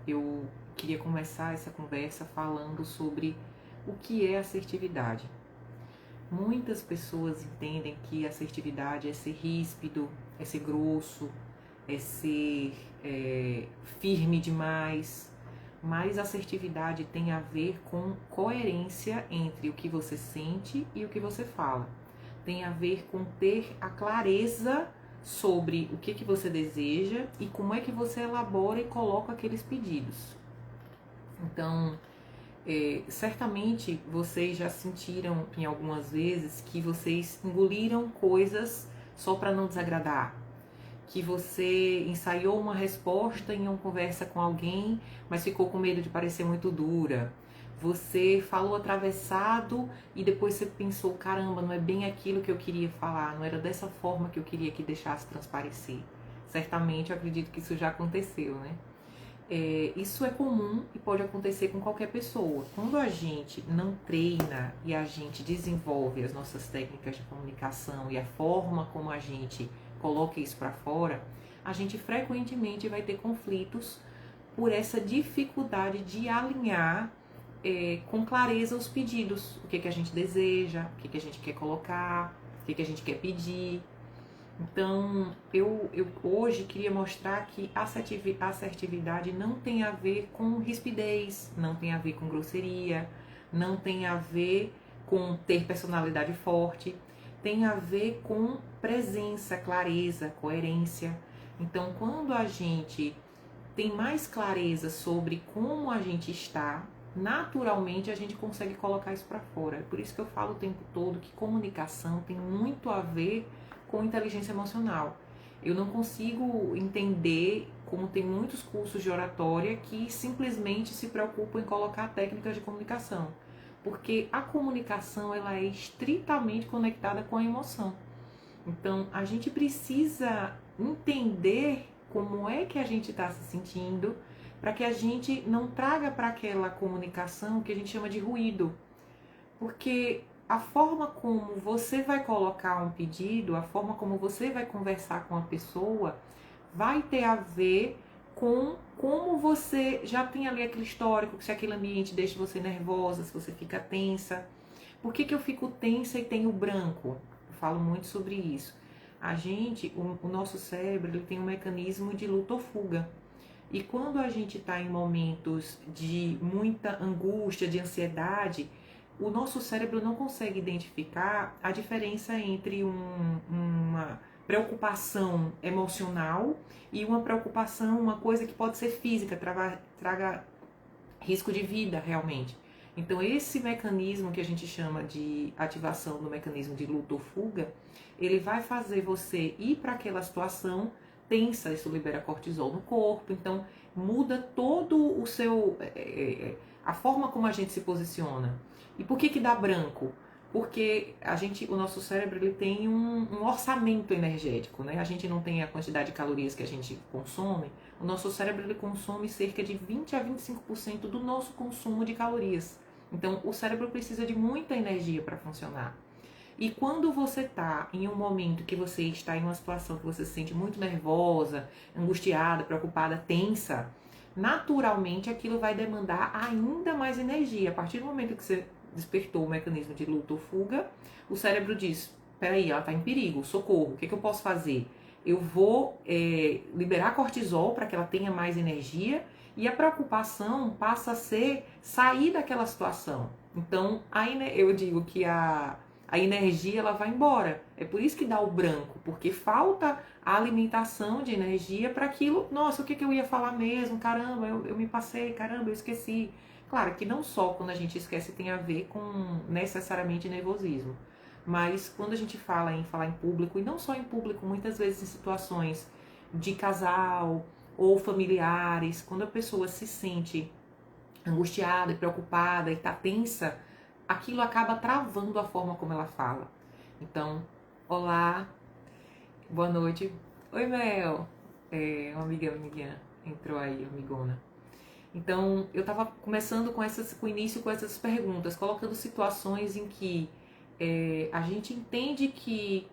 eu queria começar essa conversa falando sobre o que é assertividade. Muitas pessoas entendem que assertividade é ser ríspido, é ser grosso, é ser firme demais, mas assertividade tem a ver com coerência entre o que você sente e o que você fala. Tem a ver com ter a clareza sobre o que você deseja e como é que você elabora e coloca aqueles pedidos. Então, certamente vocês já sentiram em algumas vezes que vocês engoliram coisas só para não desagradar, que você ensaiou uma resposta em uma conversa com alguém, mas ficou com medo de parecer muito dura. Você falou atravessado e depois você pensou, caramba, não é bem aquilo que eu queria falar, não era dessa forma que eu queria que deixasse transparecer. Certamente eu acredito que isso já aconteceu, né? Isso é comum e pode acontecer com qualquer pessoa. Quando a gente não treina e a gente desenvolve as nossas técnicas de comunicação e a forma como a gente coloca isso para fora, a gente frequentemente vai ter conflitos por essa dificuldade de alinhar com clareza os pedidos. O que a gente deseja, o que a gente quer colocar, o que a gente quer pedir. Então, eu hoje queria mostrar que a assertividade não tem a ver com rispidez, não tem a ver com grosseria, não tem a ver com ter personalidade forte, tem a ver com presença, clareza, coerência. Então, quando a gente tem mais clareza sobre como a gente está, naturalmente a gente consegue colocar isso para fora. É por isso que eu falo o tempo todo que comunicação tem muito a ver com inteligência emocional. Eu não consigo entender como tem muitos cursos de oratória que simplesmente se preocupam em colocar técnicas de comunicação, porque a comunicação ela é estritamente conectada com a emoção. Então a gente precisa entender como é que a gente está se sentindo para que a gente não traga para aquela comunicação que a gente chama de ruído, porque a forma como você vai colocar um pedido, a forma como você vai conversar com a pessoa, vai ter a ver com como você já tem ali aquele histórico, se aquele ambiente deixa você nervosa, se você fica tensa. Por que eu fico tensa e tenho branco? Eu falo muito sobre isso. O nosso cérebro, ele tem um mecanismo de luta ou fuga. E quando a gente está em momentos de muita angústia, de ansiedade, o nosso cérebro não consegue identificar a diferença entre uma preocupação emocional e uma preocupação, uma coisa que pode ser física, traga risco de vida realmente. Então esse mecanismo que a gente chama de ativação do mecanismo de luta ou fuga, ele vai fazer você ir para aquela situação tensa, isso libera cortisol no corpo, então muda todo o seu a forma como a gente se posiciona. E por que dá branco? Porque o nosso cérebro ele tem um orçamento energético, né? A gente não tem a quantidade de calorias que a gente consome. O nosso cérebro ele consome cerca de 20 a 25% do nosso consumo de calorias. Então, o cérebro precisa de muita energia para funcionar. E quando você está em um momento que você está em uma situação que você se sente muito nervosa, angustiada, preocupada, tensa, naturalmente aquilo vai demandar ainda mais energia. A partir do momento que você despertou o mecanismo de luta ou fuga, o cérebro diz, peraí, ela está em perigo, socorro, o que eu posso fazer? Eu vou liberar cortisol para que ela tenha mais energia e a preocupação passa a ser sair daquela situação. Então, eu digo que a energia ela vai embora. É por isso que dá o branco, porque falta a alimentação de energia para aquilo. Nossa, o que eu ia falar mesmo? Caramba, eu me passei, caramba, eu esqueci. Claro que não só quando a gente esquece tem a ver com necessariamente nervosismo, mas quando a gente fala em falar em público, e não só em público, muitas vezes em situações de casal ou familiares, quando a pessoa se sente angustiada e preocupada e está tensa, aquilo acaba travando a forma como ela fala. Então, olá, boa noite. Oi, Mel. Uma amiga entrou aí, amigona. Então, eu estava começando com o início com essas perguntas, colocando situações em que a gente entende que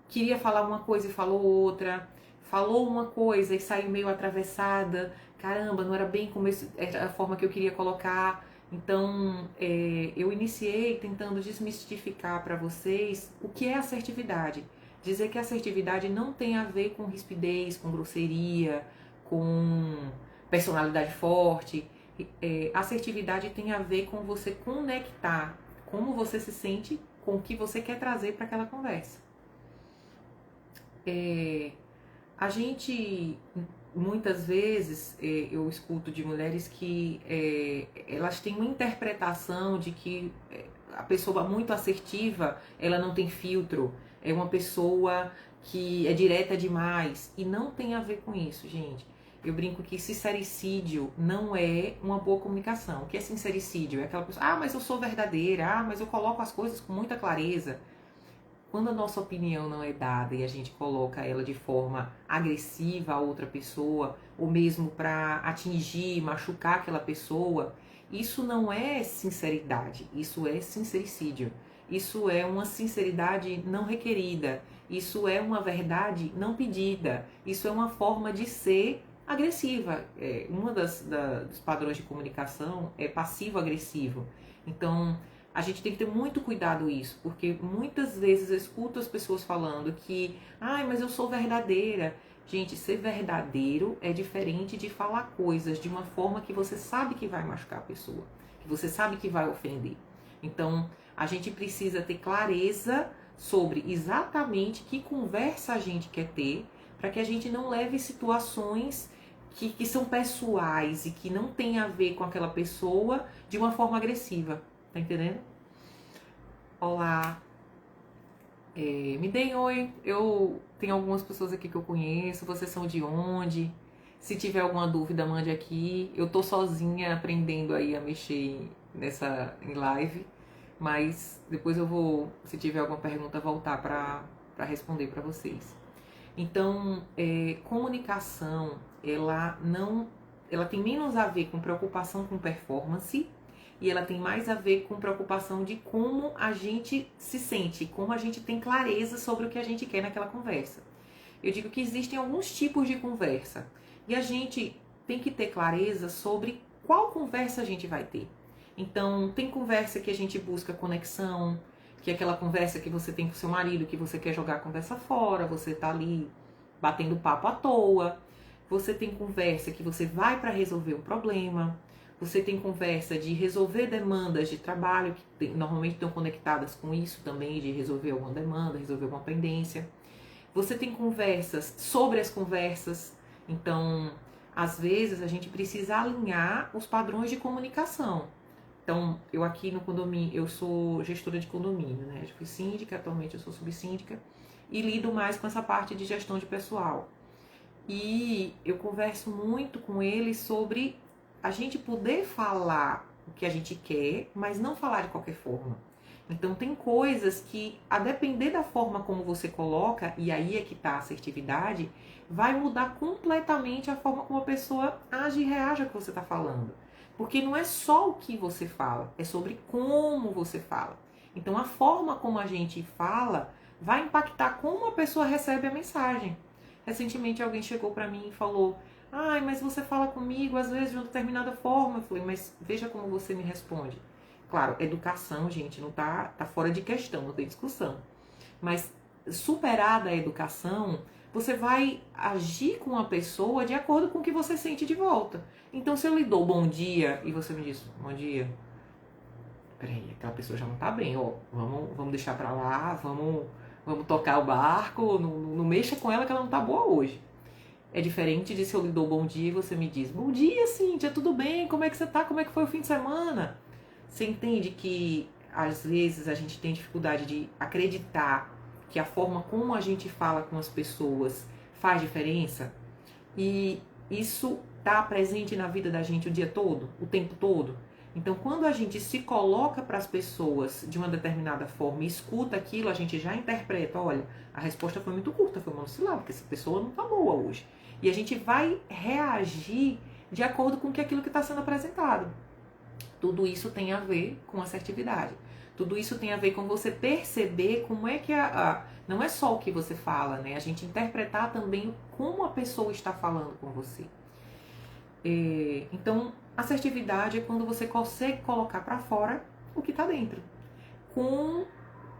queria falar uma coisa e falou outra, falou uma coisa e saiu meio atravessada, caramba, não era bem como era a forma que eu queria colocar. Então, eu iniciei tentando desmistificar para vocês o que é assertividade. Dizer que assertividade não tem a ver com rispidez, com grosseria, com personalidade forte. Assertividade tem a ver com você conectar como você se sente com o que você quer trazer para aquela conversa. A gente, muitas vezes, eu escuto de mulheres que elas têm uma interpretação de que a pessoa muito assertiva, ela não tem filtro, é uma pessoa que é direta demais, e não tem a ver com isso, gente. Eu brinco que sincericídio não é uma boa comunicação. O que é sincericídio? É aquela pessoa, mas eu sou verdadeira, mas eu coloco as coisas com muita clareza. Quando a nossa opinião não é dada e a gente coloca ela de forma agressiva a outra pessoa, ou mesmo para atingir, machucar aquela pessoa, isso não é sinceridade, isso é sincericídio. Isso é uma sinceridade não requerida, isso é uma verdade não pedida, isso é uma forma de ser agressiva. Uma dos padrões de comunicação é passivo-agressivo. Então, a gente tem que ter muito cuidado isso, porque muitas vezes eu escuto as pessoas falando que, mas eu sou verdadeira. Gente, ser verdadeiro é diferente de falar coisas de uma forma que você sabe que vai machucar a pessoa, que você sabe que vai ofender. Então, a gente precisa ter clareza sobre exatamente que conversa a gente quer ter, para que a gente não leve situações que são pessoais e que não tem a ver com aquela pessoa de uma forma agressiva. Tá entendendo? Olá. Me deem oi. Eu tenho algumas pessoas aqui que eu conheço. Vocês são de onde? Se tiver alguma dúvida, mande aqui. Eu tô sozinha aprendendo aí a mexer em live. Mas depois eu vou, se tiver alguma pergunta, voltar para responder para vocês. Então, comunicação, ela tem menos a ver com preocupação com performance, e ela tem mais a ver com preocupação de como a gente se sente, como a gente tem clareza sobre o que a gente quer naquela conversa. Eu digo que existem alguns tipos de conversa, e a gente tem que ter clareza sobre qual conversa a gente vai ter. Então, tem conversa que a gente busca conexão, que é aquela conversa que você tem com seu marido, que você quer jogar a conversa fora, você tá ali batendo papo à toa. Você tem conversa que você vai para resolver um problema. Você tem conversa de resolver demandas de trabalho, que normalmente estão conectadas com isso também, de resolver alguma demanda, resolver uma pendência. Você tem conversas sobre as conversas. Então, às vezes, a gente precisa alinhar os padrões de comunicação. Então, eu aqui no condomínio, eu sou gestora de condomínio, né? Eu fui síndica, atualmente eu sou subsíndica, e lido mais com essa parte de gestão de pessoal. E eu converso muito com eles sobre a gente poder falar o que a gente quer, mas não falar de qualquer forma. Então tem coisas que, a depender da forma como você coloca, e aí é que está a assertividade, vai mudar completamente a forma como a pessoa age e reage ao que você está falando. Porque não é só o que você fala, é sobre como você fala. Então a forma como a gente fala vai impactar como a pessoa recebe a mensagem. Recentemente alguém chegou para mim e falou: mas você fala comigo às vezes de uma determinada forma. Eu falei: mas veja como você me responde. Claro, educação, gente, não tá fora de questão, não tem discussão. Mas superada a educação, você vai agir com a pessoa de acordo com o que você sente de volta. Então, se eu lhe dou bom dia e você me diz bom dia, peraí, aquela pessoa já não tá bem, vamos deixar pra lá, vamos tocar o barco, não mexa com ela que ela não tá boa hoje. É diferente de se eu lhe dou bom dia e você me diz: bom dia, Cíntia, tudo bem? Como é que você tá? Como é que foi o fim de semana? Você entende que às vezes a gente tem dificuldade de acreditar que a forma como a gente fala com as pessoas faz diferença? E isso está presente na vida da gente o dia todo, o tempo todo. Então, quando a gente se coloca para as pessoas de uma determinada forma e escuta aquilo, a gente já interpreta: olha, a resposta foi muito curta, foi monossilábica, porque essa pessoa não está boa hoje. E a gente vai reagir de acordo com aquilo que está sendo apresentado. Tudo isso tem a ver com assertividade. Tudo isso tem a ver com você perceber como é que não é só o que você fala, né? A gente interpretar também como a pessoa está falando com você. Então, assertividade é quando você consegue colocar para fora o que está dentro, com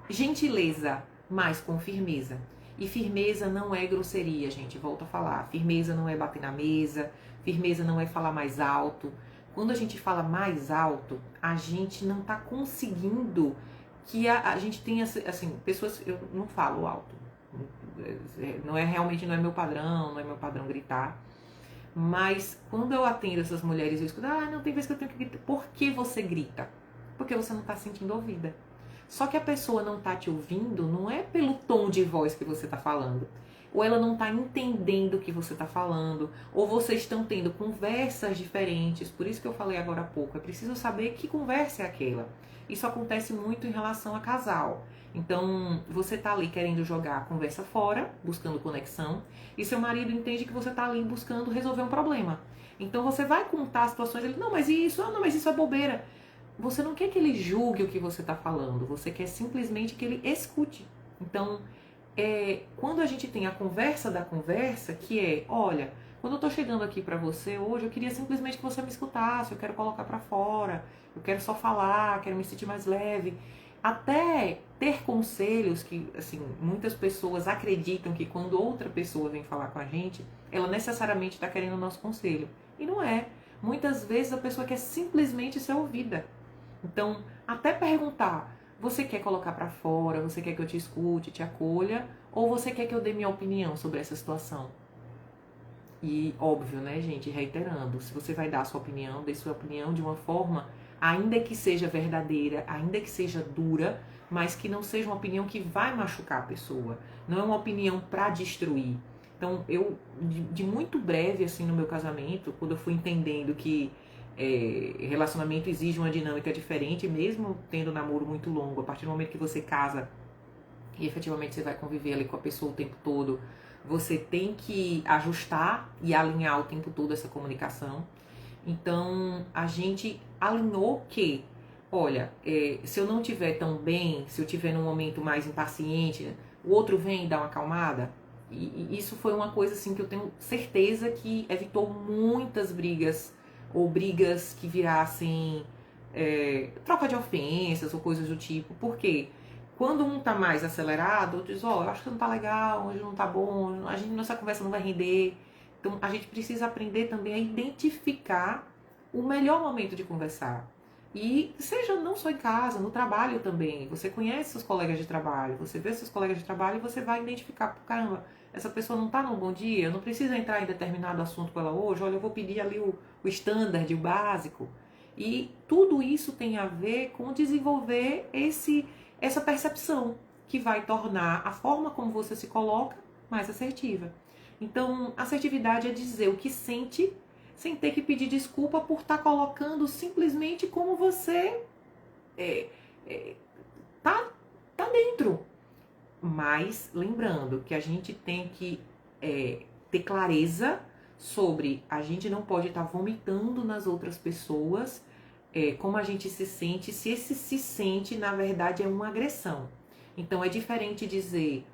gentileza, mas com firmeza. E firmeza não é grosseria, gente, volto a falar. Firmeza não é bater na mesa, firmeza não é falar mais alto. Quando a gente fala mais alto, a gente não está conseguindo que a gente tenha, assim, pessoas, eu não falo alto. Não é realmente, não é meu padrão, não é meu padrão gritar. Mas quando eu atendo essas mulheres, eu escuto, não, tem vez que eu tenho que gritar. Por que você grita? Porque você não está sentindo ouvida. Só que a pessoa não está te ouvindo, não é pelo tom de voz que você está falando. Ou ela não está entendendo o que você está falando. Ou vocês estão tendo conversas diferentes. Por isso que eu falei agora há pouco. É preciso saber que conversa é aquela. Isso acontece muito em relação a casal. Então, você tá ali querendo jogar a conversa fora, buscando conexão, e seu marido entende que você tá ali buscando resolver um problema. Então, você vai contar as situações, ele, não, mas isso, não, mas isso é bobeira. Você não quer que ele julgue o que você tá falando, você quer simplesmente que ele escute. Então, quando a gente tem a conversa da conversa, que é, olha, quando eu tô chegando aqui pra você hoje, eu queria simplesmente que você me escutasse, eu quero colocar pra fora, eu quero só falar, quero me sentir mais leve. Até ter conselhos que, assim, muitas pessoas acreditam que quando outra pessoa vem falar com a gente, ela necessariamente está querendo o nosso conselho. E não é. Muitas vezes a pessoa quer simplesmente ser ouvida. Então, até perguntar, você quer colocar para fora, você quer que eu te escute, te acolha, ou você quer que eu dê minha opinião sobre essa situação? E óbvio, né, gente, reiterando, se você vai dar a sua opinião, dê sua opinião de uma forma, ainda que seja verdadeira, ainda que seja dura, mas que não seja uma opinião que vai machucar a pessoa. Não é uma opinião para destruir. Então, eu, de muito breve, assim, no meu casamento, quando eu fui entendendo que relacionamento exige uma dinâmica diferente, mesmo tendo um namoro muito longo, a partir do momento que você casa e efetivamente você vai conviver ali com a pessoa o tempo todo, você tem que ajustar e alinhar o tempo todo essa comunicação. Então, a gente alinhou que, olha, se eu não estiver tão bem, se eu estiver num momento mais impaciente, o outro vem e dá uma acalmada. E isso foi uma coisa assim que eu tenho certeza que evitou muitas brigas, ou brigas que virassem troca de ofensas ou coisas do tipo. Por quê? Quando um tá mais acelerado, outro diz, eu acho que não tá legal, hoje não tá bom, nossa conversa não vai render. Então, a gente precisa aprender também a identificar o melhor momento de conversar. E seja não só em casa, no trabalho também. Você conhece seus colegas de trabalho, você vê seus colegas de trabalho e você vai identificar, caramba, essa pessoa não tá num bom dia, eu não preciso entrar em determinado assunto com ela hoje, olha, eu vou pedir ali o standard, o básico. E tudo isso tem a ver com desenvolver essa percepção que vai tornar a forma como você se coloca mais assertiva. Então, assertividade é dizer o que sente sem ter que pedir desculpa por estar colocando simplesmente como você tá dentro. Mas lembrando que a gente tem que ter clareza sobre a gente não pode estar vomitando nas outras pessoas como a gente se sente, se esse se sente, na verdade, é uma agressão. Então, é diferente dizer,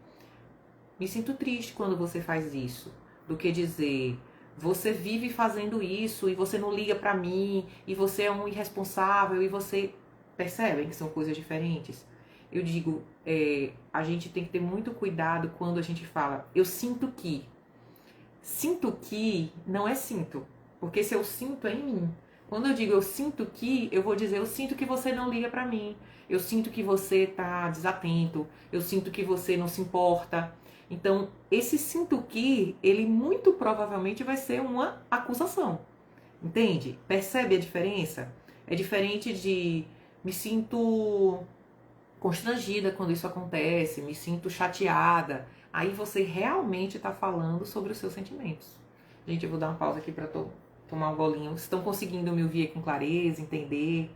me sinto triste quando você faz isso, do que dizer, você vive fazendo isso e você não liga pra mim, e você é um irresponsável, e você... Percebem que são coisas diferentes? Eu digo, a gente tem que ter muito cuidado quando a gente fala, eu sinto que. Sinto que não é sinto, porque se eu sinto é em mim. Quando eu digo eu sinto que, eu vou dizer eu sinto que você não liga pra mim, eu sinto que você tá desatento, eu sinto que você não se importa. Então, esse sinto que, ele muito provavelmente vai ser uma acusação. Entende? Percebe a diferença? É diferente de me sinto constrangida quando isso acontece, me sinto chateada. Aí você realmente está falando sobre os seus sentimentos. Gente, eu vou dar uma pausa aqui para tomar um golinho. Vocês estão conseguindo me ouvir com clareza, entender?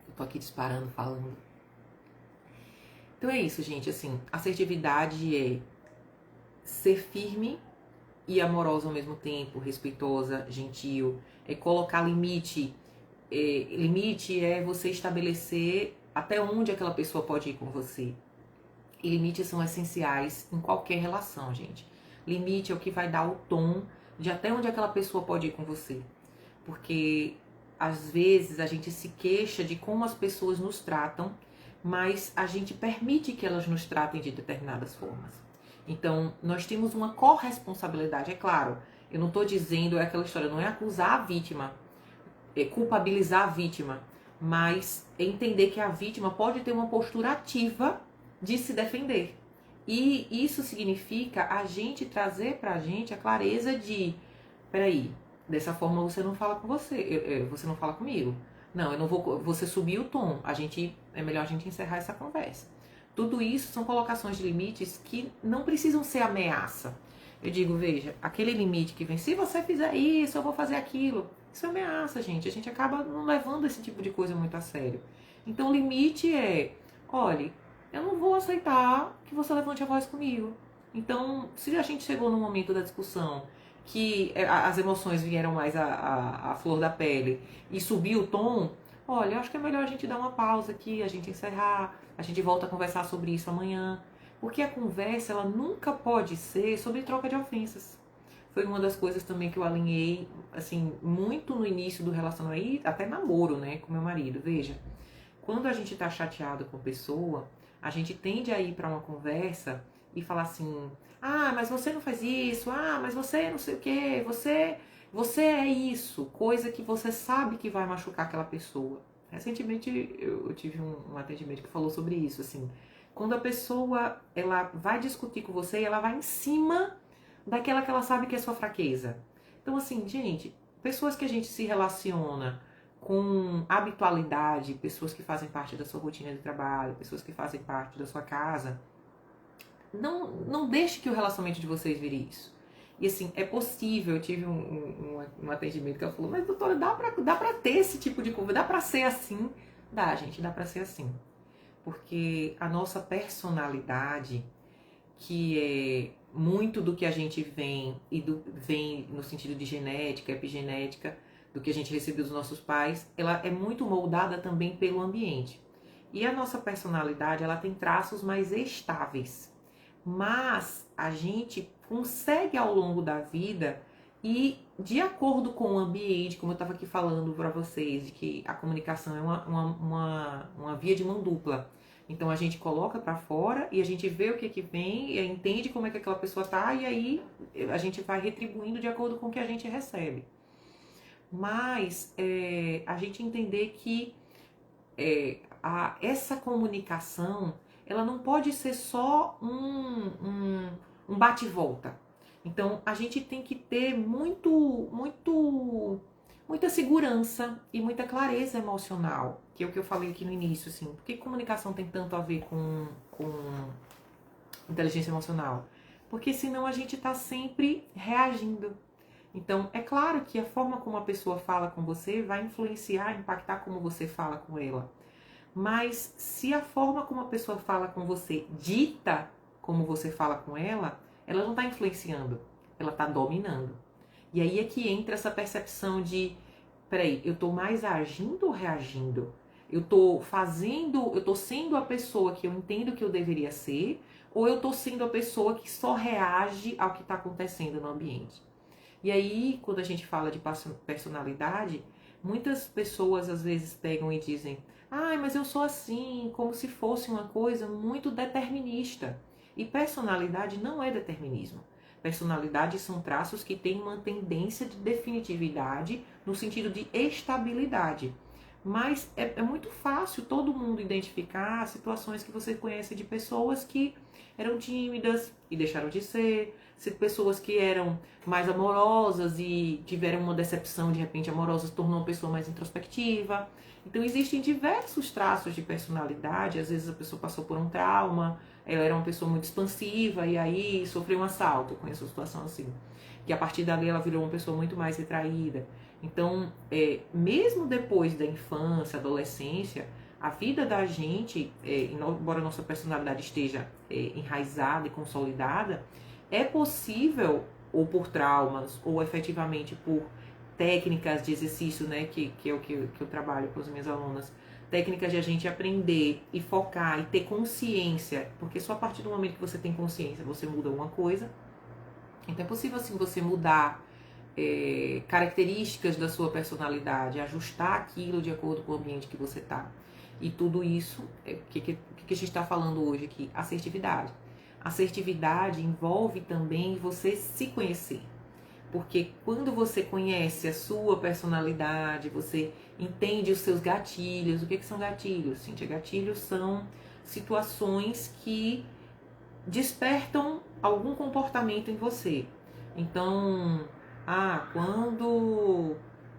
Eu tô aqui disparando, falando. Então é isso, gente. Assim, assertividade é ser firme e amorosa ao mesmo tempo, respeitosa, gentil, é colocar limite. Limite é você estabelecer até onde aquela pessoa pode ir com você. E limites são essenciais em qualquer relação, gente. Limite é o que vai dar o tom de até onde aquela pessoa pode ir com você. Porque às vezes a gente se queixa de como as pessoas nos tratam, mas a gente permite que elas nos tratem de determinadas formas. Então, nós temos uma corresponsabilidade, é claro. Eu não estou dizendo, é aquela história, não é acusar a vítima, é culpabilizar a vítima, mas é entender que a vítima pode ter uma postura ativa de se defender. E isso significa a gente trazer pra gente a clareza de, peraí, dessa forma você não fala com você não fala comigo. Não, eu não vou, você subiu o tom, é melhor a gente encerrar essa conversa. Tudo isso são colocações de limites que não precisam ser ameaça. Eu digo, veja, aquele limite que vem, se você fizer isso, eu vou fazer aquilo. Isso é ameaça, gente. A gente acaba não levando esse tipo de coisa muito a sério. Então, o limite é, olhe, eu não vou aceitar que você levante a voz comigo. Então, se a gente chegou no momento da discussão que as emoções vieram mais à flor da pele e subiu o tom, olha, eu acho que é melhor a gente dar uma pausa aqui, a gente encerrar, a gente volta a conversar sobre isso amanhã. Porque a conversa, ela nunca pode ser sobre troca de ofensas. Foi uma das coisas também que eu alinhei, assim, muito no início do relacionamento, até namoro, né, com meu marido. Veja, quando a gente tá chateado com a pessoa, a gente tende a ir para uma conversa e falar assim, ah, mas você não faz isso, ah, mas você não sei o quê, você é isso, coisa que você sabe que vai machucar aquela pessoa. Recentemente eu tive um atendimento que falou sobre isso, assim, quando a pessoa ela vai discutir com você e ela vai em cima daquela que ela sabe que é sua fraqueza. Então, assim, gente, pessoas que a gente se relaciona com habitualidade, pessoas que fazem parte da sua rotina de trabalho, pessoas que fazem parte da sua casa, não deixe que o relacionamento de vocês vire isso. E assim, é possível, eu tive um atendimento que ela falou, mas doutora, dá pra ter esse tipo de coisa, dá pra ser assim? Dá, gente, dá pra ser assim. Porque a nossa personalidade, que é muito do que a gente vem no sentido de genética, epigenética, do que a gente recebeu dos nossos pais, ela é muito moldada também pelo ambiente. E a nossa personalidade, ela tem traços mais estáveis. Mas a gente consegue ao longo da vida e de acordo com o ambiente, como eu estava aqui falando para vocês, de que a comunicação é uma via de mão dupla. Então a gente coloca para fora e a gente vê o que vem, e entende como é que aquela pessoa tá, e aí a gente vai retribuindo de acordo com o que a gente recebe. Mas a gente entender que essa comunicação, ela não pode ser só um bate-volta. Então a gente tem que ter muita segurança e muita clareza emocional, que é o que eu falei aqui no início, assim. Por que comunicação tem tanto a ver com inteligência emocional? Porque senão a gente está sempre reagindo. Então, é claro que a forma como a pessoa fala com você vai influenciar, impactar como você fala com ela. Mas se a forma como a pessoa fala com você dita como você fala com ela não está influenciando, ela está dominando. E aí é que entra essa percepção de, peraí, eu estou mais agindo ou reagindo? Eu estou sendo a pessoa que eu entendo que eu deveria ser, ou eu estou sendo a pessoa que só reage ao que está acontecendo no ambiente? E aí, quando a gente fala de personalidade, muitas pessoas às vezes pegam e dizem, mas eu sou assim, como se fosse uma coisa muito determinista. E personalidade não é determinismo. Personalidade são traços que têm uma tendência de definitividade no sentido de estabilidade. Mas é muito fácil todo mundo identificar situações que você conhece de pessoas que eram tímidas e deixaram de ser, pessoas que eram mais amorosas e tiveram uma decepção de repente amorosa, se tornou uma pessoa mais introspectiva. Então existem diversos traços de personalidade. Às vezes a pessoa passou por um trauma, ela era uma pessoa muito expansiva e aí sofreu um assalto, com essa situação assim, que a partir dali ela virou uma pessoa muito mais retraída. Então, mesmo depois da infância, adolescência, a vida da gente, embora a nossa personalidade esteja enraizada e consolidada, é possível, ou por traumas, ou efetivamente por técnicas de exercício, né, que é o que eu trabalho com as minhas alunas, técnicas de a gente aprender e focar e ter consciência, porque só a partir do momento que você tem consciência você muda uma coisa. Então é possível assim você mudar características da sua personalidade, ajustar aquilo de acordo com o ambiente que você está. E tudo isso, o que a gente está falando hoje aqui? Assertividade. Assertividade envolve também você se conhecer. Porque quando você conhece a sua personalidade, você entende os seus gatilhos. O que são gatilhos, Cíntia? Gatilhos são situações que despertam algum comportamento em você. Então, quando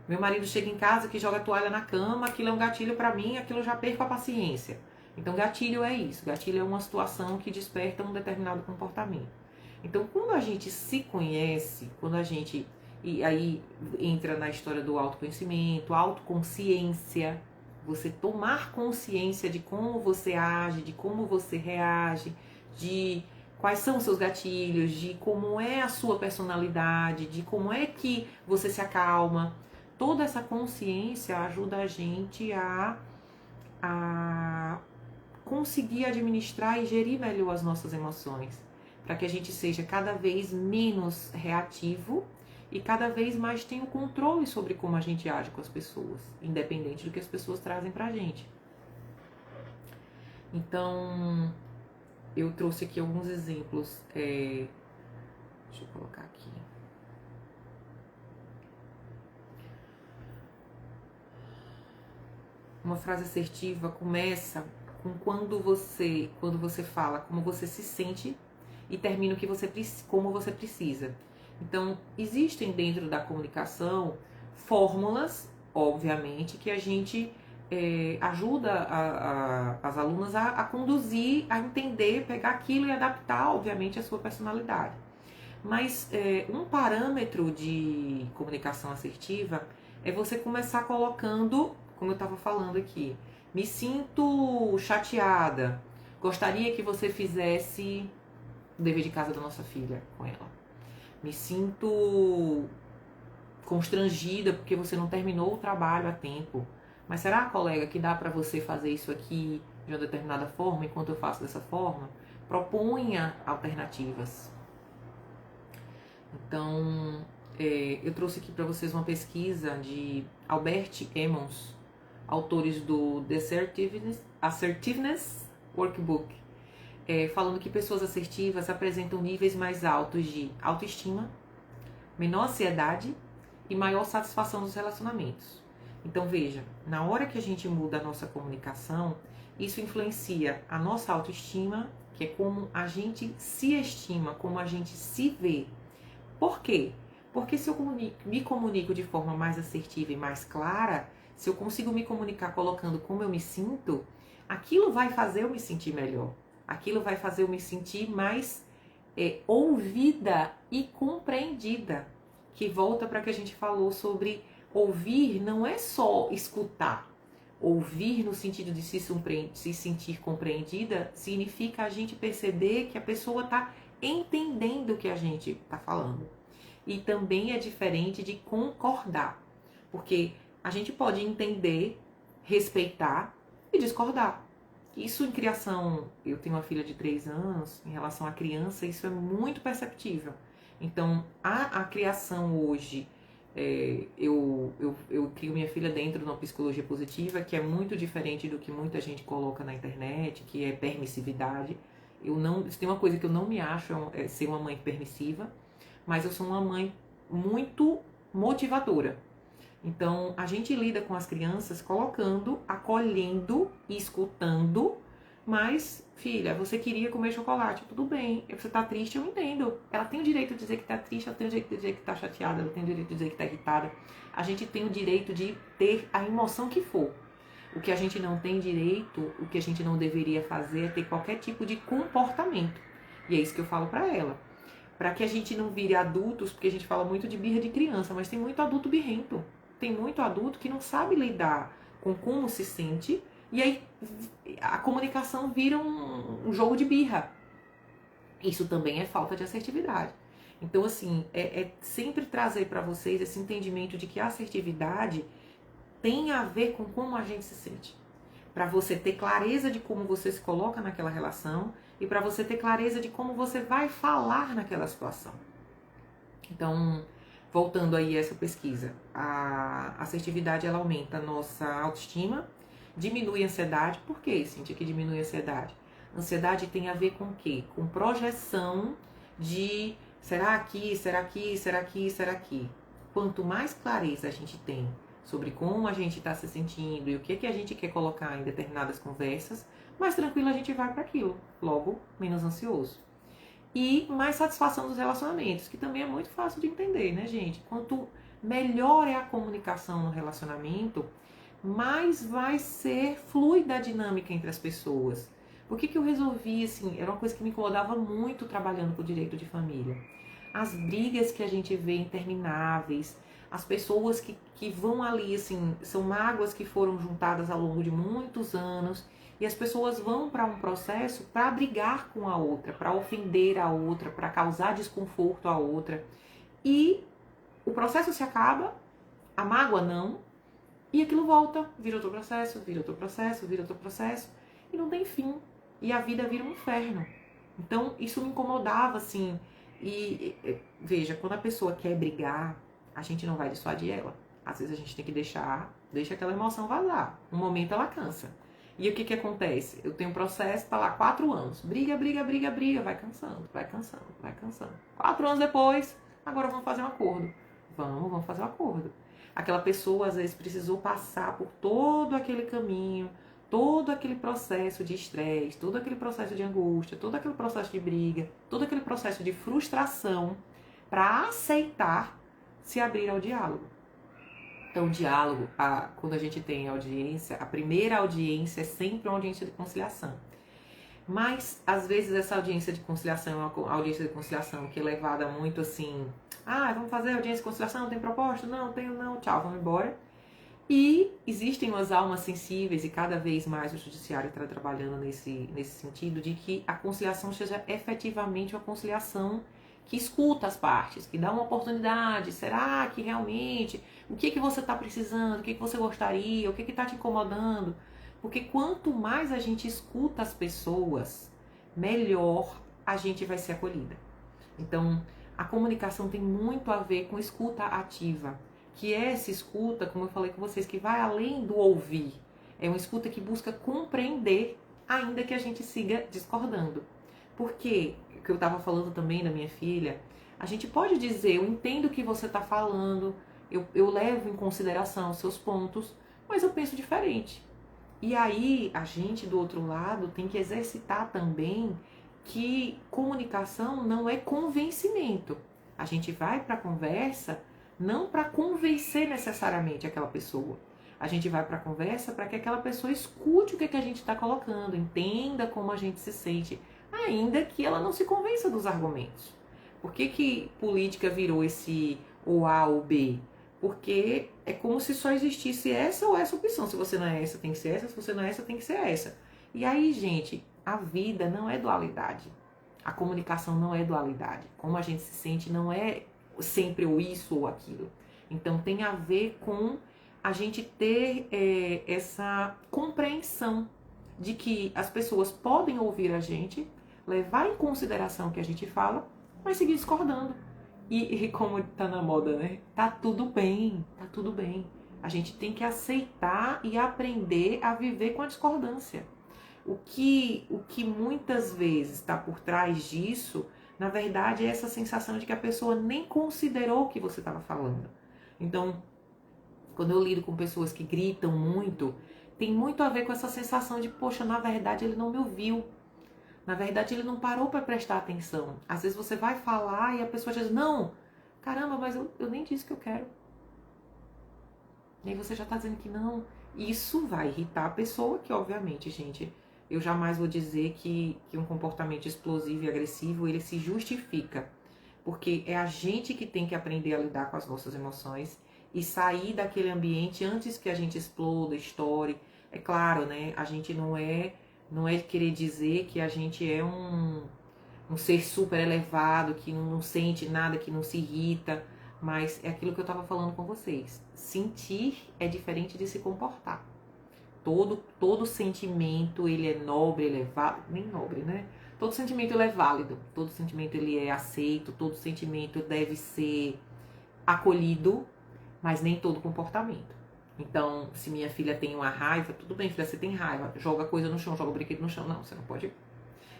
meu marido chega em casa que joga a toalha na cama, aquilo é um gatilho para mim, aquilo eu já perco a paciência. Então, gatilho é isso. Gatilho é uma situação que desperta um determinado comportamento. Então, quando a gente se conhece, e aí entra na história do autoconhecimento, autoconsciência, você tomar consciência de como você age, de como você reage, de quais são os seus gatilhos, de como é a sua personalidade, de como é que você se acalma. Toda essa consciência ajuda a gente a conseguir administrar e gerir melhor as nossas emoções, para que a gente seja cada vez menos reativo e cada vez mais tenha o controle sobre como a gente age com as pessoas, independente do que as pessoas trazem pra gente. Então, eu trouxe aqui alguns exemplos. Deixa eu colocar aqui. Uma frase assertiva começa com quando você fala como você se sente e termina como você precisa. Então, existem dentro da comunicação fórmulas, obviamente, que a gente ajuda as alunas a conduzir, a entender, pegar aquilo e adaptar, obviamente, a sua personalidade. Mas um parâmetro de comunicação assertiva é você começar colocando, como eu estava falando aqui, me sinto chateada, gostaria que você fizesse o dever de casa da nossa filha com ela. Me sinto constrangida porque você não terminou o trabalho a tempo. Mas será, colega, que dá para você fazer isso aqui de uma determinada forma enquanto eu faço dessa forma? Proponha alternativas. Então, eu trouxe aqui para vocês uma pesquisa de Albert Emmons, autores do The Assertiveness Workbook, falando que pessoas assertivas apresentam níveis mais altos de autoestima, menor ansiedade e maior satisfação dos relacionamentos. Então veja, na hora que a gente muda a nossa comunicação, isso influencia a nossa autoestima, que é como a gente se estima, como a gente se vê. Por quê? Porque se eu me comunico de forma mais assertiva e mais clara, se eu consigo me comunicar colocando como eu me sinto, aquilo vai fazer eu me sentir melhor. Aquilo vai fazer eu me sentir mais ouvida e compreendida. Que volta para que a gente falou sobre ouvir não é só escutar. Ouvir no sentido de se sentir compreendida significa a gente perceber que a pessoa está entendendo o que a gente está falando. E também é diferente de concordar. Porque a gente pode entender, respeitar e discordar. Isso em criação, eu tenho uma filha de 3 anos, em relação à criança, isso é muito perceptível. Então, a criação hoje, eu crio minha filha dentro de uma psicologia positiva, que é muito diferente do que muita gente coloca na internet, que é permissividade. Se tem uma coisa que eu não me acho é ser uma mãe permissiva, mas eu sou uma mãe muito motivadora. Então, a gente lida com as crianças colocando, acolhendo e escutando, mas, filha, você queria comer chocolate, tudo bem, você tá triste, eu entendo. Ela tem o direito de dizer que tá triste, ela tem o direito de dizer que tá chateada, ela tem o direito de dizer que tá irritada. A gente tem o direito de ter a emoção que for. O que a gente não tem direito, o que a gente não deveria fazer é ter qualquer tipo de comportamento. E é isso que eu falo pra ela. Pra que a gente não vire adultos, porque a gente fala muito de birra de criança, mas tem muito adulto birrento. Tem muito adulto que não sabe lidar com como se sente, e aí a comunicação vira um jogo de birra. Isso também é falta de assertividade. Então, assim, é sempre trazer para vocês esse entendimento de que a assertividade tem a ver com como a gente se sente. para você ter clareza de como você se coloca naquela relação e para você ter clareza de como você vai falar naquela situação. Então, voltando aí a essa pesquisa, a assertividade ela aumenta a nossa autoestima, diminui a ansiedade. Por que, Cíntia, que diminui a ansiedade? Ansiedade tem a ver com o quê? Com projeção de será aqui, será aqui, será aqui, será aqui. Quanto mais clareza a gente tem sobre como a gente está se sentindo e o que a gente quer colocar em determinadas conversas, mais tranquilo a gente vai para aquilo, logo menos ansioso. E mais satisfação dos relacionamentos, que também é muito fácil de entender, né, gente? Quanto melhor é a comunicação no relacionamento, mais vai ser fluida a dinâmica entre as pessoas. Por que eu resolvi, assim, era uma coisa que me incomodava muito trabalhando com o direito de família. As brigas que a gente vê intermináveis, as pessoas que vão ali, assim, são mágoas que foram juntadas ao longo de muitos anos, e as pessoas vão para um processo para brigar com a outra, para ofender a outra, para causar desconforto à outra. E o processo se acaba, a mágoa não, e aquilo volta, vira outro processo, vira outro processo, vira outro processo, e não tem fim. E a vida vira um inferno. Então, isso me incomodava, assim. Veja, quando a pessoa quer brigar, a gente não vai dissuadir ela. Às vezes a gente tem que deixa aquela emoção vazar. Um momento ela cansa. E o que acontece? Eu tenho um processo, tá lá 4 anos. Briga, briga, briga, briga. Vai cansando, vai cansando, vai cansando. 4 anos depois, agora vamos fazer um acordo. Vamos fazer um acordo. Aquela pessoa, às vezes, precisou passar por todo aquele caminho, todo aquele processo de estresse, todo aquele processo de angústia, todo aquele processo de briga, todo aquele processo de frustração para aceitar se abrir ao diálogo. Então, o diálogo, quando a gente tem audiência, a primeira audiência é sempre uma audiência de conciliação. Mas, às vezes, essa audiência de conciliação é uma audiência de conciliação que é levada muito assim, vamos fazer audiência de conciliação, tem proposta? Não, tenho não, tchau, vamos embora. E existem umas almas sensíveis, e cada vez mais o judiciário está trabalhando nesse sentido, de que a conciliação seja efetivamente uma conciliação que escuta as partes, que dá uma oportunidade. Será que realmente, o que você está precisando, o que você gostaria, o que está te incomodando? Porque quanto mais a gente escuta as pessoas, melhor a gente vai ser acolhida. Então, a comunicação tem muito a ver com escuta ativa, que é essa escuta, como eu falei com vocês, que vai além do ouvir. É uma escuta que busca compreender, ainda que a gente siga discordando. Porque, o que eu estava falando também da minha filha, a gente pode dizer, eu entendo o que você está falando, eu levo em consideração os seus pontos, mas eu penso diferente. E aí, a gente do outro lado tem que exercitar também que comunicação não é convencimento. A gente vai para a conversa não para convencer necessariamente aquela pessoa. A gente vai para a conversa para que aquela pessoa escute o que a gente está colocando, entenda como a gente se sente, ainda que ela não se convença dos argumentos. Por que política virou esse ou A ou B? Porque é como se só existisse essa ou essa opção. Se você não é essa, tem que ser essa. Se você não é essa, tem que ser essa. E aí, gente, a vida não é dualidade. A comunicação não é dualidade. Como a gente se sente não é sempre ou isso ou aquilo. Então tem a ver com a gente ter essa compreensão de que as pessoas podem ouvir a gente, levar em consideração o que a gente fala, mas seguir discordando. E como tá na moda, né? Tá tudo bem, tá tudo bem. A gente tem que aceitar e aprender a viver com a discordância. O que muitas vezes está por trás disso, na verdade, é essa sensação de que a pessoa nem considerou o que você estava falando. Então, quando eu lido com pessoas que gritam muito, tem muito a ver com essa sensação de, poxa, na verdade ele não me ouviu. Na verdade ele não parou para prestar atenção. Às vezes você vai falar e a pessoa diz, não, caramba, mas eu nem disse que eu quero. E aí você já está dizendo que não. Isso vai irritar a pessoa, que obviamente, gente, eu jamais vou dizer que um comportamento explosivo e agressivo, ele se justifica. Porque é a gente que tem que aprender a lidar com as nossas emoções e sair daquele ambiente antes que a gente exploda, estoure. É claro, né? A gente não é querer dizer que a gente é um ser super elevado, que não sente nada, que não se irrita. Mas é aquilo que eu estava falando com vocês. Sentir é diferente de se comportar. Todo sentimento, ele é nobre, ele é válido, nem nobre, né? Todo sentimento ele é válido, todo sentimento ele é aceito, todo sentimento deve ser acolhido, mas nem todo comportamento. Então, se minha filha tem uma raiva, tudo bem, filha, você tem raiva, joga coisa no chão, joga brinquedo no chão. Não, você não pode.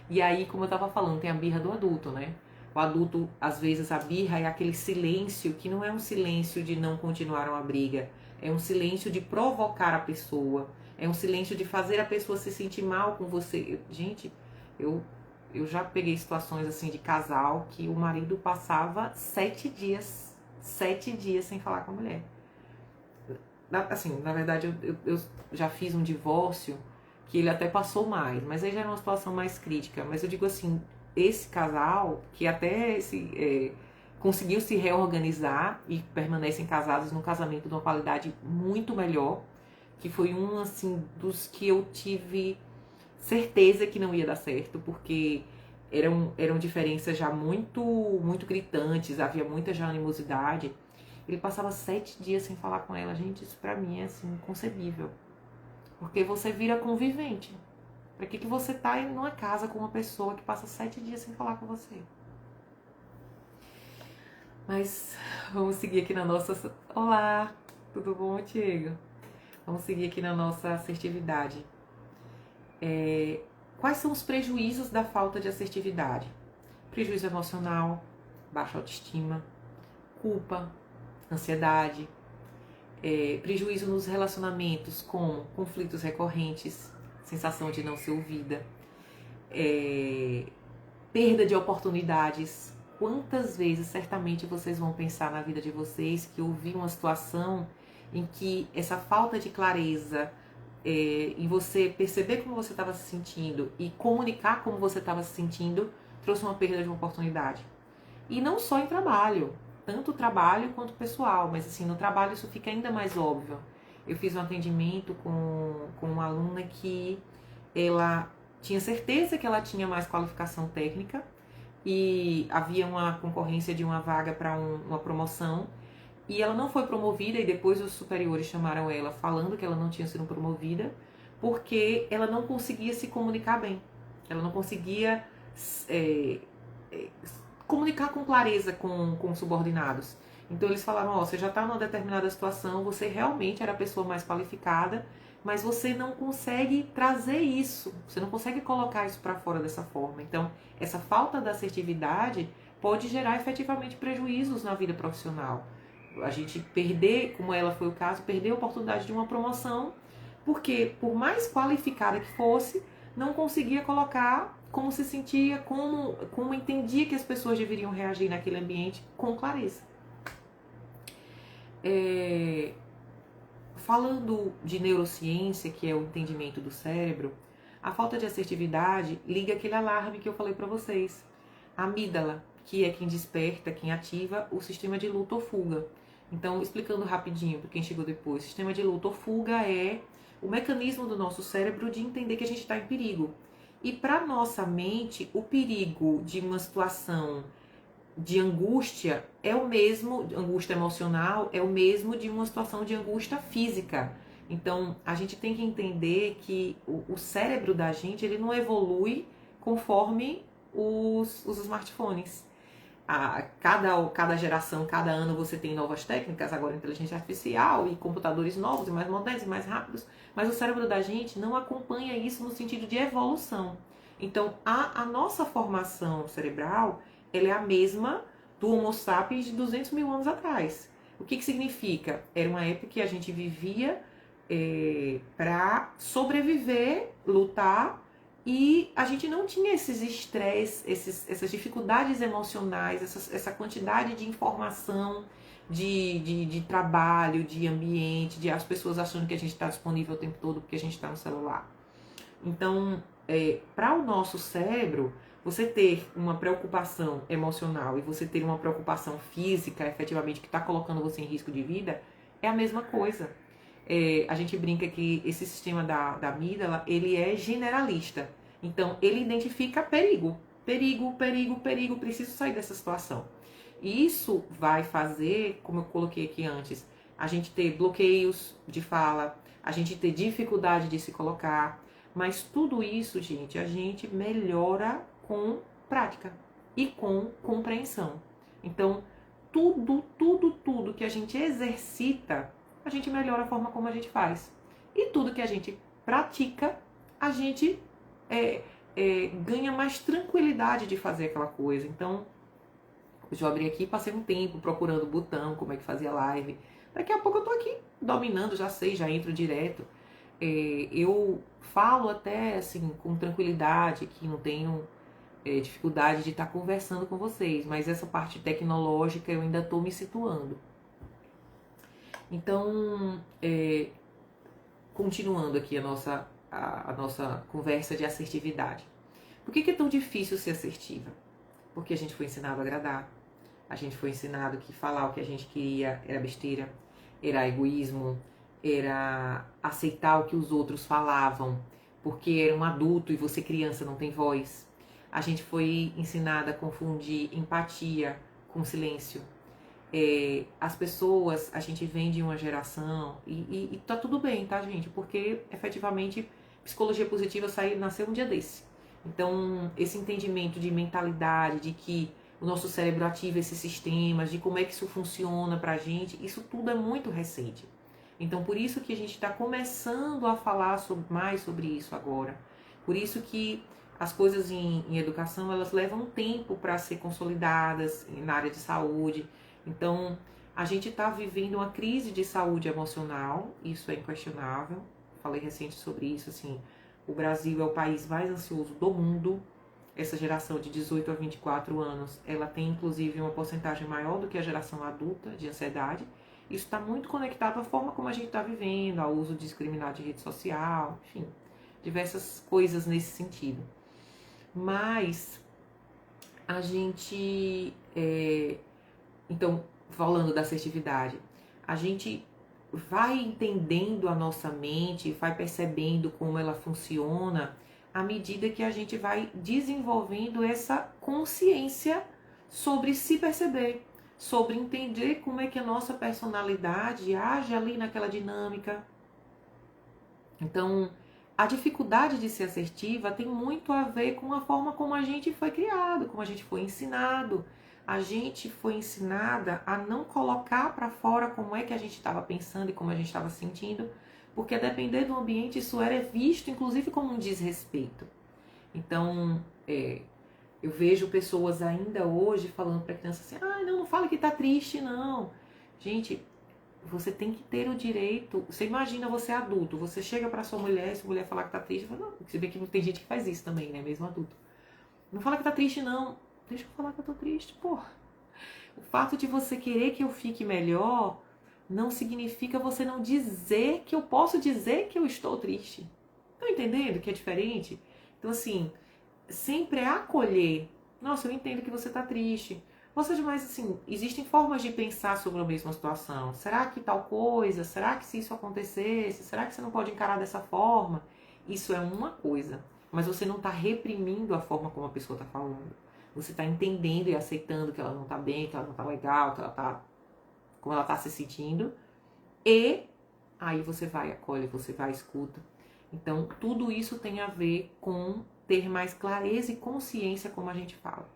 E aí, como eu tava falando, tem a birra do adulto, né? O adulto, às vezes, a birra é aquele silêncio que não é um silêncio de não continuar uma briga, é um silêncio de provocar a pessoa, é um silêncio de fazer a pessoa se sentir mal com você. Gente, eu já peguei situações assim de casal que o marido passava 7 dias sem falar com a mulher. Assim, na verdade, eu já fiz um divórcio que ele até passou mais, mas aí já era uma situação mais crítica. Mas eu digo assim, esse casal que até conseguiu se reorganizar e permanecem casados num casamento de uma qualidade muito melhor, que foi um assim dos que eu tive certeza que não ia dar certo, porque eram diferenças já muito gritantes, havia muita já animosidade. Ele passava 7 dias sem falar com ela. Gente, isso pra mim é assim, inconcebível. Porque você vira convivente. Pra que você tá em uma casa com uma pessoa que passa 7 dias sem falar com você? Mas vamos seguir aqui na nossa... Olá, tudo bom, Diego? Vamos seguir aqui na nossa assertividade. Quais são os prejuízos da falta de assertividade? Prejuízo emocional, baixa autoestima, culpa, ansiedade, prejuízo nos relacionamentos com conflitos recorrentes, sensação de não ser ouvida, perda de oportunidades. Quantas vezes certamente vocês vão pensar na vida de vocês que houve uma situação em que essa falta de clareza em você perceber como você estava se sentindo e comunicar como você estava se sentindo trouxe uma perda de uma oportunidade. E não só em trabalho, tanto trabalho quanto pessoal, mas assim, no trabalho isso fica ainda mais óbvio. Eu fiz um atendimento com uma aluna que ela tinha certeza que ela tinha mais qualificação técnica e havia uma concorrência de uma vaga para uma promoção e ela não foi promovida e depois os superiores chamaram ela falando que ela não tinha sido promovida porque ela não conseguia se comunicar bem. Ela não conseguia comunicar com clareza com subordinados. Então eles falaram, você já está numa determinada situação, você realmente era a pessoa mais qualificada, mas você não consegue trazer isso, você não consegue colocar isso para fora dessa forma. Então, essa falta da assertividade pode gerar efetivamente prejuízos na vida profissional. A gente perder, como ela foi o caso, perder a oportunidade de uma promoção, porque por mais qualificada que fosse, não conseguia colocar como se sentia, como entendia que as pessoas deveriam reagir naquele ambiente com clareza. Falando de neurociência, que é o entendimento do cérebro, a falta de assertividade liga aquele alarme que eu falei para vocês. A amígdala, que é quem desperta, quem ativa o sistema de luta ou fuga. Então, explicando rapidinho para quem chegou depois, o sistema de luta ou fuga é o mecanismo do nosso cérebro de entender que a gente está em perigo. E para nossa mente, o perigo de uma situação de angústia é o mesmo, angústia emocional, é o mesmo de uma situação de angústia física. Então, a gente tem que entender que o cérebro da gente, ele não evolui conforme os smartphones. Cada geração, cada ano você tem novas técnicas, agora inteligência artificial e computadores novos e mais modernos e mais rápidos, mas o cérebro da gente não acompanha isso no sentido de evolução. Então, a nossa formação cerebral, ela é a mesma do Homo sapiens de 200 mil anos atrás. O que significa? Era uma época que a gente vivia para sobreviver, lutar, e a gente não tinha esses estresses, essas dificuldades emocionais, essa quantidade de informação, de trabalho, de ambiente, de as pessoas achando que a gente está disponível o tempo todo porque a gente está no celular. Então, para o nosso cérebro, você ter uma preocupação emocional e você ter uma preocupação física, efetivamente, que está colocando você em risco de vida, é a mesma coisa. A gente brinca que esse sistema da amígdala, ele é generalista. Então, ele identifica perigo. Perigo, perigo, perigo, preciso sair dessa situação. E isso vai fazer, como eu coloquei aqui antes, a gente ter bloqueios de fala, a gente ter dificuldade de se colocar. Mas tudo isso, gente, a gente melhora com prática e com compreensão. Então, tudo que a gente exercita, a gente melhora a forma como a gente faz. E tudo que a gente pratica, a gente ganha mais tranquilidade de fazer aquela coisa. Então, hoje eu abri aqui, passei um tempo procurando o botão, como é que fazia live. Daqui a pouco eu tô aqui dominando, já sei, já entro direto. Eu falo até assim com tranquilidade, que não tenho dificuldade de estar conversando com vocês, mas essa parte tecnológica eu ainda estou me situando. Então, continuando aqui a nossa conversa de assertividade. Por que é tão difícil ser assertiva? Porque a gente foi ensinado a agradar, a gente foi ensinado que falar o que a gente queria era besteira, era egoísmo, era aceitar o que os outros falavam, porque era um adulto e você criança não tem voz. A gente foi ensinada a confundir empatia com silêncio. As pessoas, a gente vem de uma geração e tá tudo bem, tá, gente? Porque efetivamente psicologia positiva nasceu um dia desse. Então, esse entendimento de mentalidade, de que o nosso cérebro ativa esses sistemas, de como é que isso funciona pra gente, isso tudo é muito recente. Então, por isso que a gente está começando a falar mais sobre isso agora. Por isso que as coisas em educação, elas levam tempo para ser consolidadas na área de saúde. Então, a gente está vivendo uma crise de saúde emocional, isso é inquestionável. Falei recente sobre isso, assim, o Brasil é o país mais ansioso do mundo. Essa geração de 18 a 24 anos, ela tem inclusive uma porcentagem maior do que a geração adulta de ansiedade. Isso está muito conectado à forma como a gente está vivendo, ao uso discriminado de rede social, enfim, diversas coisas nesse sentido. Mas a gente, então, falando da assertividade, a gente vai entendendo a nossa mente, vai percebendo como ela funciona à medida que a gente vai desenvolvendo essa consciência sobre se perceber, sobre entender como é que a nossa personalidade age ali naquela dinâmica. Então, a dificuldade de ser assertiva tem muito a ver com a forma como a gente foi criado, como a gente foi ensinado. A gente foi ensinada a não colocar para fora como é que a gente estava pensando e como a gente estava sentindo, porque a depender do ambiente isso era visto, inclusive, como um desrespeito. Então, eu vejo pessoas ainda hoje falando para criança assim, não fala que tá triste, não. Gente, você tem que ter o direito. Você imagina você adulto, você chega pra sua mulher, e sua mulher falar que tá triste, fala, não, você vê que tem gente que faz isso também, né, mesmo adulto. Não fala que tá triste, não. Deixa eu falar que eu tô triste, porra. O fato de você querer que eu fique melhor não significa você não dizer que eu posso dizer que eu estou triste. Estão entendendo que é diferente? Então, assim, sempre é acolher. Nossa, eu entendo que você tá triste. Ou seja, mas assim, existem formas de pensar sobre a mesma situação. Será que tal coisa? Será que se isso acontecesse? Será que você não pode encarar dessa forma? Isso é uma coisa. Mas você não está reprimindo a forma como a pessoa está falando. Você está entendendo e aceitando que ela não está bem, que ela não está legal, que ela tá, como ela está se sentindo. E aí você vai, acolhe, você vai, escuta. Então, tudo isso tem a ver com ter mais clareza e consciência, como a gente fala.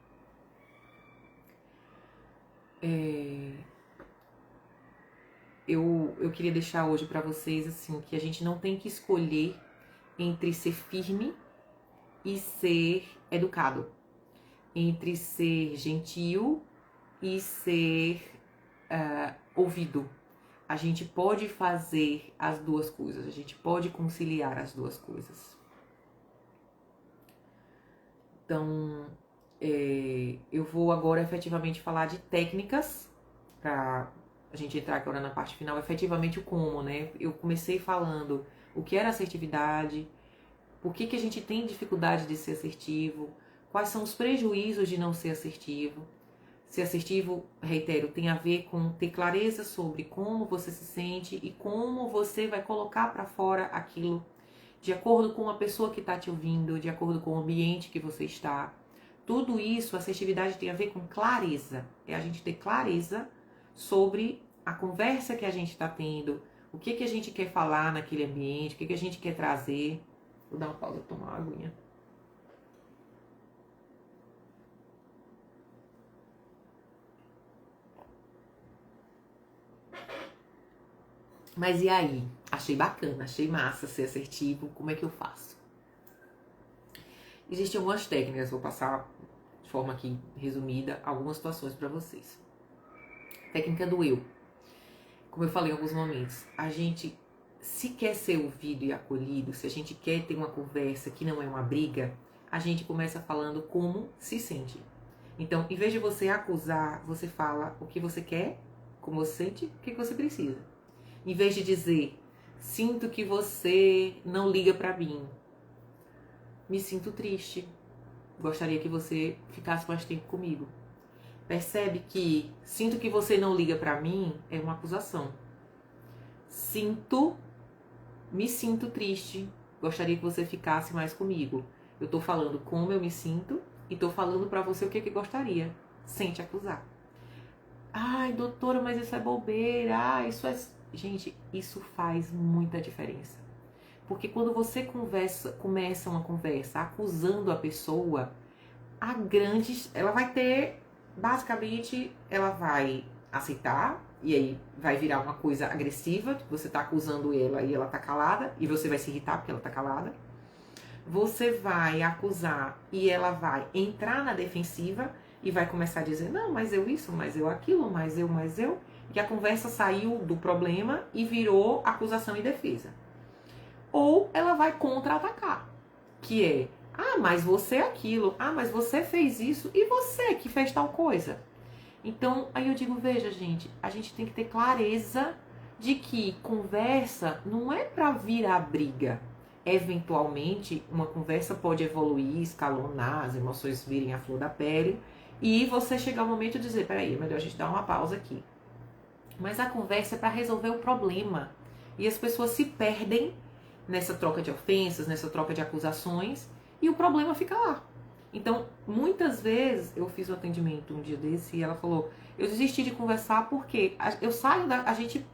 Eu queria deixar hoje para vocês assim que a gente não tem que escolher entre ser firme e ser educado, entre ser gentil e ser ouvido. A gente pode fazer as duas coisas, a gente pode conciliar as duas coisas. Então, eu vou agora efetivamente falar de técnicas para a gente entrar agora na parte final, efetivamente o como, né? Eu comecei falando o que era assertividade, por que a gente tem dificuldade de ser assertivo, quais são os prejuízos de não ser assertivo. Ser assertivo, reitero, tem a ver com ter clareza sobre como você se sente e como você vai colocar para fora aquilo de acordo com a pessoa que está te ouvindo, de acordo com o ambiente que você está. Tudo isso, a assertividade tem a ver com clareza. É a gente ter clareza sobre a conversa que a gente está tendo, O que que a gente quer falar naquele ambiente, o que que a gente quer trazer. Vou dar uma pausa para tomar uma aguinha. Mas e aí? Achei bacana, achei massa ser assertivo. Como é que eu faço? Existem algumas técnicas, vou passar de forma aqui resumida algumas situações para vocês. Técnica do eu. Como eu falei em alguns momentos, a gente, se quer ser ouvido e acolhido, se a gente quer ter uma conversa que não é uma briga, a gente começa falando como se sente. Então, em vez de você acusar, você fala o que você quer, como você sente, o que você precisa. Em vez de dizer, sinto que você não liga pra mim, me sinto triste, gostaria que você ficasse mais tempo comigo. Percebe que sinto que você não liga pra mim é uma acusação. Me sinto triste, gostaria que você ficasse mais comigo. Eu tô falando como eu me sinto e tô falando pra você o que gostaria, sem te acusar. Ai, doutora, mas isso é bobeira, isso é... Gente, isso faz muita diferença. Porque quando você começa uma conversa acusando a pessoa, ela vai ter, basicamente, ela vai aceitar, e aí vai virar uma coisa agressiva, você tá acusando ela e ela tá calada, e você vai se irritar porque ela tá calada. Você vai acusar e ela vai entrar na defensiva e vai começar a dizer, não, mas eu isso, mas eu aquilo, mas eu. E a conversa saiu do problema e virou acusação e defesa. Ou ela vai contra-atacar, que é, ah, mas você é aquilo, ah, mas você fez isso e você que fez tal coisa. Então, aí eu digo, veja, gente, a gente tem que ter clareza de que conversa não é pra virar briga. Eventualmente, uma conversa pode evoluir, escalonar, as emoções virem à flor da pele e você chegar ao momento de dizer, peraí, é melhor a gente dar uma pausa aqui. Mas a conversa é para resolver o problema. E as pessoas se perdem nessa troca de ofensas, nessa troca de acusações, e o problema fica lá. Então, muitas vezes, eu fiz um atendimento um dia desse e ela falou, eu desisti de conversar porque a gente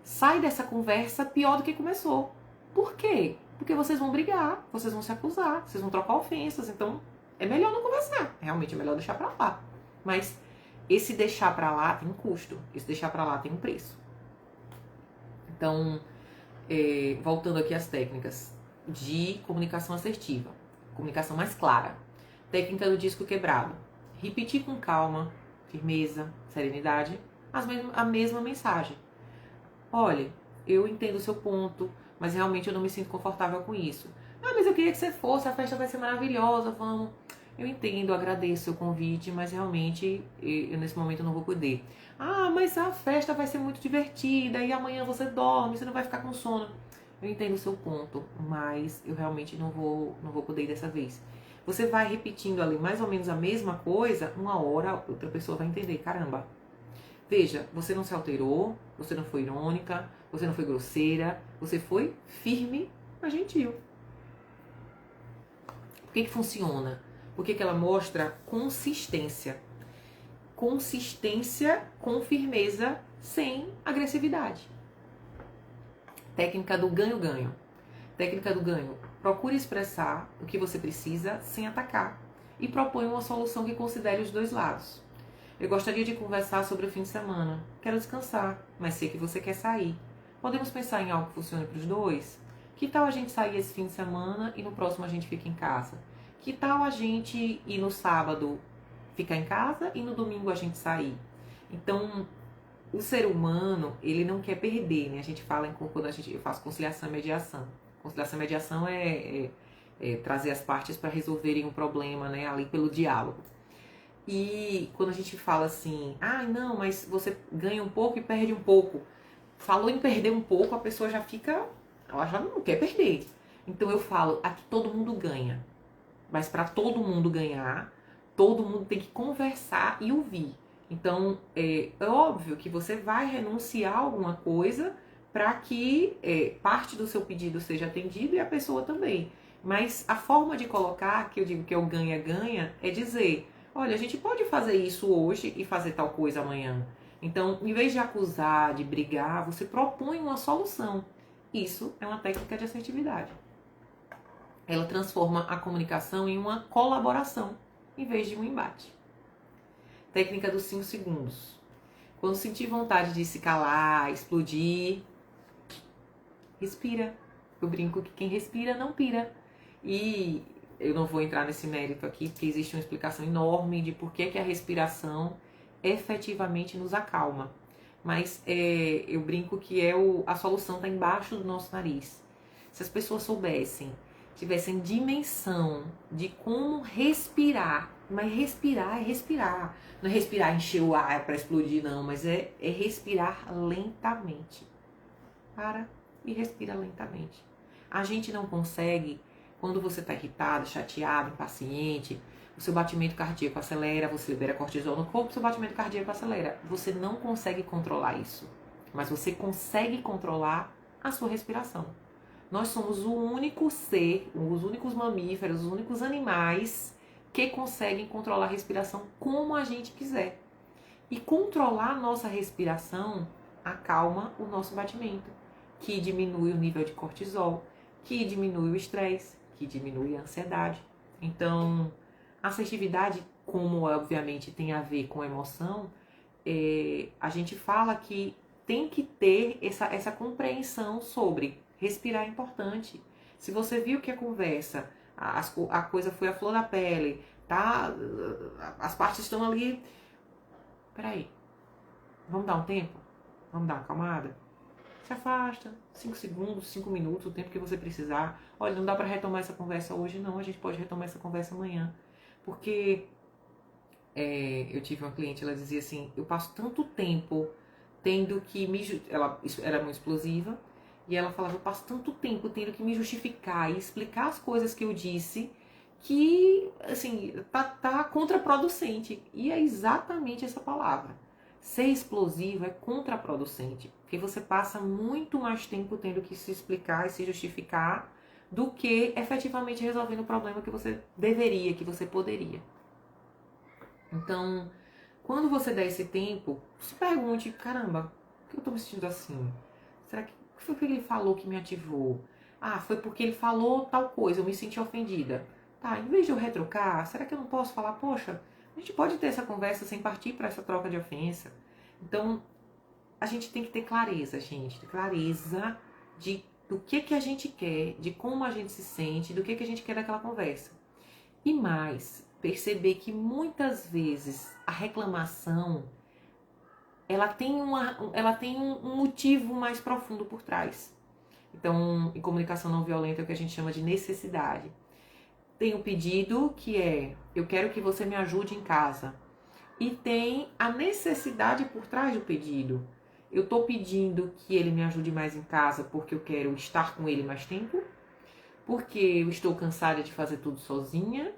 sai dessa conversa pior do que começou. Por quê? Porque vocês vão brigar, vocês vão se acusar, vocês vão trocar ofensas, então é melhor não conversar. Realmente é melhor deixar pra lá. Mas esse deixar pra lá tem um custo, esse deixar pra lá tem um preço. Então, voltando aqui às técnicas de comunicação assertiva, comunicação mais clara, técnica do disco quebrado, repetir com calma, firmeza, serenidade, a mesma mensagem. Olha, eu entendo o seu ponto, mas realmente eu não me sinto confortável com isso. Ah, mas eu queria que você fosse, a festa vai ser maravilhosa, vamos. Eu entendo, agradeço o convite, mas realmente eu nesse momento não vou poder. Ah, mas a festa vai ser muito divertida e amanhã você dorme, você não vai ficar com sono. Eu entendo o seu ponto, mas eu realmente não vou poder ir dessa vez. Você vai repetindo ali mais ou menos a mesma coisa, uma hora outra pessoa vai entender, caramba. Veja, você não se alterou, você não foi irônica, você não foi grosseira, você foi firme, mas gentil. Por que funciona? Porque ela mostra consistência. Consistência com firmeza, sem agressividade. Técnica do ganho-ganho. Técnica do ganho. Procure expressar o que você precisa sem atacar. E propõe uma solução que considere os dois lados. Eu gostaria de conversar sobre o fim de semana. Quero descansar, mas sei que você quer sair. Podemos pensar em algo que funcione para os dois? Que tal a gente sair esse fim de semana e no próximo a gente fica em casa? Que tal a gente ir no sábado ficar em casa e no domingo a gente sair? Então, o ser humano, ele não quer perder, né? A gente fala quando eu faço conciliação e mediação. Conciliação e mediação é trazer as partes para resolverem um problema, né? Ali pelo diálogo. E quando a gente fala assim, ah, não, mas você ganha um pouco e perde um pouco. Falou em perder um pouco, a pessoa já fica, ela já não quer perder. Então eu falo, aqui todo mundo ganha. Mas para todo mundo ganhar, todo mundo tem que conversar e ouvir. Então é óbvio que você vai renunciar a alguma coisa para que parte do seu pedido seja atendido e a pessoa também. Mas a forma de colocar, que eu digo que é o ganha-ganha, é dizer, olha, a gente pode fazer isso hoje e fazer tal coisa amanhã. Então, em vez de acusar, de brigar, você propõe uma solução. Isso é uma técnica de assertividade. Ela transforma a comunicação em uma colaboração, em vez de um embate. Técnica dos 5 segundos. Quando sentir vontade de se calar, explodir, respira. Eu brinco que quem respira não pira. E eu não vou entrar nesse mérito aqui, porque existe uma explicação enorme de por que a respiração efetivamente nos acalma. Mas eu brinco que a solução está embaixo do nosso nariz. Se as pessoas soubessem, tivessem dimensão de como respirar, mas respirar é respirar. Não é respirar, encher o ar para explodir, não, mas é respirar lentamente. Para e respira lentamente. A gente não consegue, quando você está irritado, chateado, impaciente, o seu batimento cardíaco acelera, você libera cortisol no corpo, o seu batimento cardíaco acelera. Você não consegue controlar isso, mas você consegue controlar a sua respiração. Nós somos o único ser, os únicos mamíferos, os únicos animais que conseguem controlar a respiração como a gente quiser. E controlar a nossa respiração acalma o nosso batimento, que diminui o nível de cortisol, que diminui o estresse, que diminui a ansiedade. Então, a assertividade, como obviamente tem a ver com emoção, a gente fala que tem que ter essa compreensão sobre respirar é importante. Se você viu que a conversa, a coisa foi a flor da pele, tá? As partes estão ali. Peraí, vamos dar um tempo? Vamos dar uma acalmada? Se afasta, 5 segundos, 5 minutos, o tempo que você precisar. Olha, não dá para retomar essa conversa hoje, não. A gente pode retomar essa conversa amanhã. Porque eu tive uma cliente, ela dizia assim, eu passo tanto tempo tendo que ela era muito explosiva, e ela falava, eu passo tanto tempo tendo que me justificar e explicar as coisas que eu disse, que, assim, tá contraproducente. E é exatamente essa palavra. Ser explosivo é contraproducente, porque você passa muito mais tempo tendo que se explicar e se justificar do que efetivamente resolvendo o problema que você deveria, que você poderia. Então, quando você der esse tempo, se pergunte, caramba, por que eu tô me sentindo assim? Será que foi porque ele falou que me ativou? Ah, foi porque ele falou tal coisa, eu me senti ofendida. Tá, em vez de eu retrucar, será que eu não posso falar, poxa, a gente pode ter essa conversa sem partir para essa troca de ofensa? Então, a gente tem que ter clareza, gente, clareza do que a gente quer, de como a gente se sente, do que a gente quer daquela conversa. E mais, perceber que muitas vezes a reclamação ela tem um motivo mais profundo por trás. Então, em comunicação não violenta é o que a gente chama de necessidade. Tem o pedido, que é, eu quero que você me ajude em casa. E tem a necessidade por trás do pedido. Eu estou pedindo que ele me ajude mais em casa porque eu quero estar com ele mais tempo, porque eu estou cansada de fazer tudo sozinha,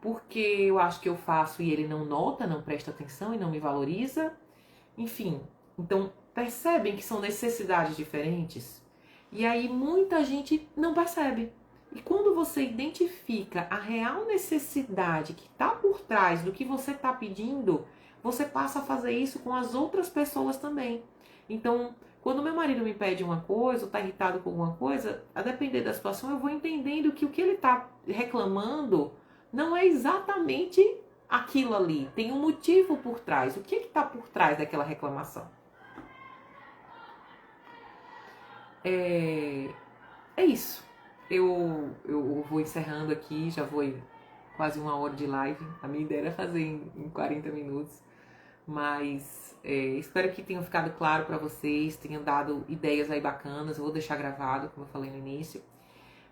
porque eu acho que eu faço e ele não nota, não presta atenção e não me valoriza. Enfim, então percebem que são necessidades diferentes? E aí muita gente não percebe. E quando você identifica a real necessidade que está por trás do que você está pedindo, você passa a fazer isso com as outras pessoas também. Então, quando meu marido me pede uma coisa, ou está irritado com alguma coisa, a depender da situação, eu vou entendendo que o que ele está reclamando não é exatamente aquilo ali. Tem um motivo por trás. O que está por trás daquela reclamação? É isso. Eu vou encerrando aqui, já vou quase 1 hora de live. A minha ideia era fazer em 40 minutos. Mas espero que tenha ficado claro para vocês, tenham dado ideias aí bacanas. Eu vou deixar gravado, como eu falei no início.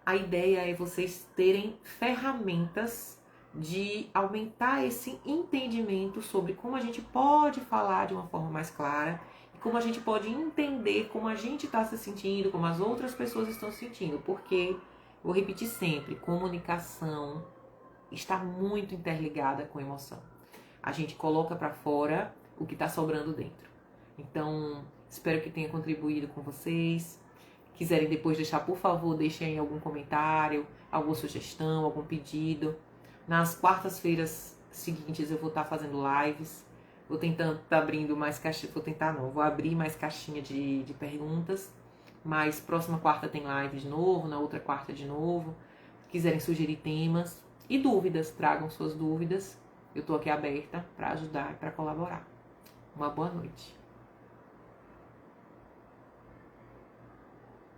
A ideia é vocês terem ferramentas de aumentar esse entendimento sobre como a gente pode falar de uma forma mais clara e como a gente pode entender como a gente está se sentindo, como as outras pessoas estão se sentindo. Porque, vou repetir sempre, comunicação está muito interligada com emoção. A gente coloca para fora o que está sobrando dentro. Então, espero que tenha contribuído com vocês. Quiserem depois deixar, por favor, deixem aí algum comentário, alguma sugestão, algum pedido. Nas quartas-feiras seguintes eu vou estar fazendo lives Vou tentando, tá abrindo mais caixinha, vou abrir mais caixinha de perguntas. Mas próxima quarta tem live de novo, na outra quarta de novo. Se quiserem sugerir temas e dúvidas, tragam suas dúvidas. Eu tô aqui aberta para ajudar e para colaborar. Uma boa noite.